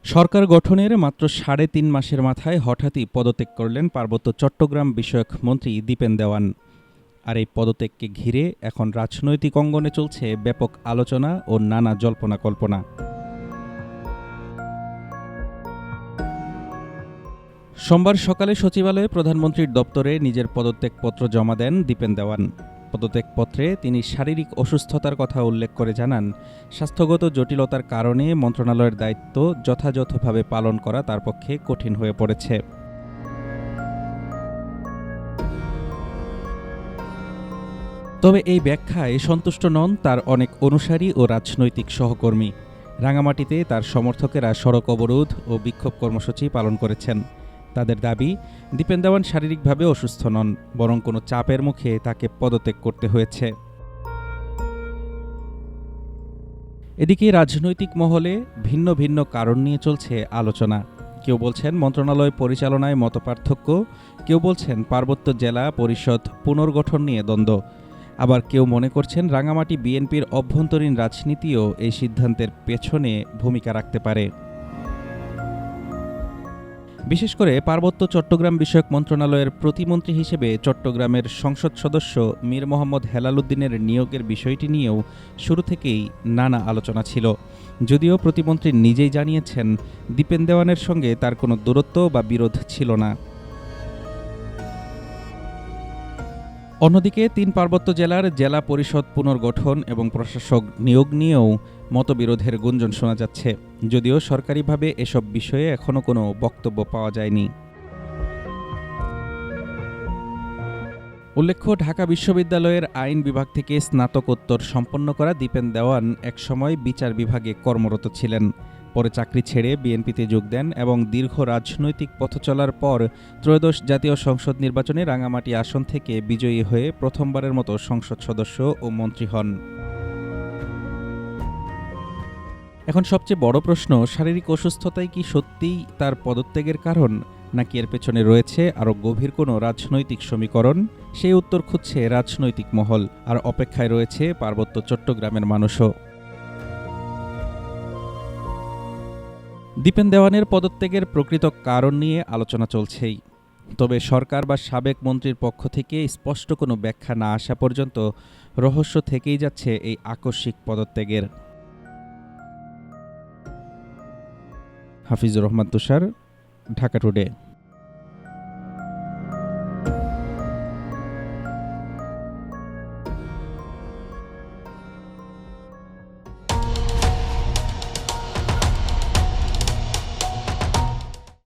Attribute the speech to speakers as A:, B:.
A: সরকার গঠনের মাত্র ৩.৫ মাসের মাথায় হঠাৎই পদত্যাগ করলেন পার্বত্য চট্টগ্রাম বিষয়ক মন্ত্রী দীপেন দেওয়ান। আর এই পদত্যাগকে ঘিরে এখন রাজনৈতিক অঙ্গনে চলছে ব্যাপক আলোচনা ও নানা জল্পনা-কল্পনা। সোমবার সকালে সচিবালয়ে প্রধানমন্ত্রীর দপ্তরে নিজের পদত্যাগপত্র জমা দেন দীপেন দেওয়ান। পদত্যাগপত্রে তিনি শারীরিক অসুস্থতার কথা উল্লেখ করে জানান, স্বাস্থ্যগত জটিলতার কারণে মন্ত্রণালয়ের দায়িত্ব যথাযথভাবে পালন করা তার পক্ষে কঠিন হয়ে পড়েছে। তবে এই ব্যাখ্যায় সন্তুষ্ট নন তার অনেক অনুসারী ও রাজনৈতিক সহকর্মী। রাঙামাটিতে তার সমর্থকেরা সড়ক অবরোধ ও বিক্ষোভ কর্মসূচি পালন করেছেন। তাদের দাবি, দীপেন দেওয়ান শারীরিকভাবে অসুস্থ নন, বরং কোনো চাপের মুখে তাকে পদত্যাগ করতে হয়েছে। এদিকে রাজনৈতিক মহলে ভিন্ন ভিন্ন কারণ নিয়ে চলছে আলোচনা। কেউ বলছেন মন্ত্রণালয় পরিচালনায় মতপার্থক্য, কেউ বলছেন পার্বত্য জেলা পরিষদ পুনর্গঠন নিয়ে দ্বন্দ্ব, আবার কেউ মনে করছেন রাঙামাটি বিএনপির অভ্যন্তরীণ রাজনীতিও এই সিদ্ধান্তের পেছনে ভূমিকা রাখতে পারে। বিশেষ করে পার্বত্য চট্টগ্রাম বিষয়ক মন্ত্রণালয়ের প্রতিমন্ত্রী হিসেবে চট্টগ্রামের সংসদ সদস্য মীর মোহাম্মদ হেলাল উদ্দিনের নিয়োগের বিষয়টি নিয়েও শুরু থেকেই নানা আলোচনা ছিল। যদিও প্রতিমন্ত্রী নিজেই জানিয়েছেন, দীপেন দেওয়ানের সঙ্গে তার কোনো দূরত্ব বা বিরোধ ছিল না। অন্যদিকে ৩ পার্বত্য জেলার জেলা পরিষদ পুনর্গঠন এবং প্রশাসক নিয়োগ নিয়েও মতবিরোধের গুঞ্জন শোনা যাচ্ছে, যদিও সরকারিভাবে এসব বিষয়ে এখনও কোনো বক্তব্য পাওয়া যায়নি। উল্লেখ্য, ঢাকা বিশ্ববিদ্যালয়ের আইন বিভাগ থেকে স্নাতকোত্তর সম্পন্ন করা দীপেন দেওয়ান একসময় বিচার বিভাগে কর্মরত ছিলেন। পরে চাকরি ছেড়ে বিএনপিতে যোগ দেন এবং দীর্ঘ রাজনৈতিক পথ চলার পর ত্রয়োদশ জাতীয় সংসদ নির্বাচনে রাঙামাটি আসন থেকে বিজয়ী হয়ে প্রথমবারের মতো সংসদ সদস্য ও মন্ত্রী হন। এখন সবচেয়ে বড় প্রশ্ন, শারীরিক অসুস্থতাই কি সত্যিই তার পদত্যাগের কারণ, নাকি এর পেছনে রয়েছে আরও গভীর কোনো রাজনৈতিক সমীকরণ? সেই উত্তর খুঁজছে রাজনৈতিক মহল, আর অপেক্ষায় রয়েছে পার্বত্য চট্টগ্রামের মানুষও। দীপেন দেওয়ানের পদত্যাগের প্রকৃত কারণ নিয়ে আলোচনা চলছেই। তবে সরকার বা সাবেক মন্ত্রীর পক্ষ থেকে স্পষ্ট কোনো ব্যাখ্যা না আসা পর্যন্ত রহস্য থেকেই যাচ্ছে এই আকস্মিক পদত্যাগের। হাফিজুর রহমান তুষার, ঢাকা টুডে।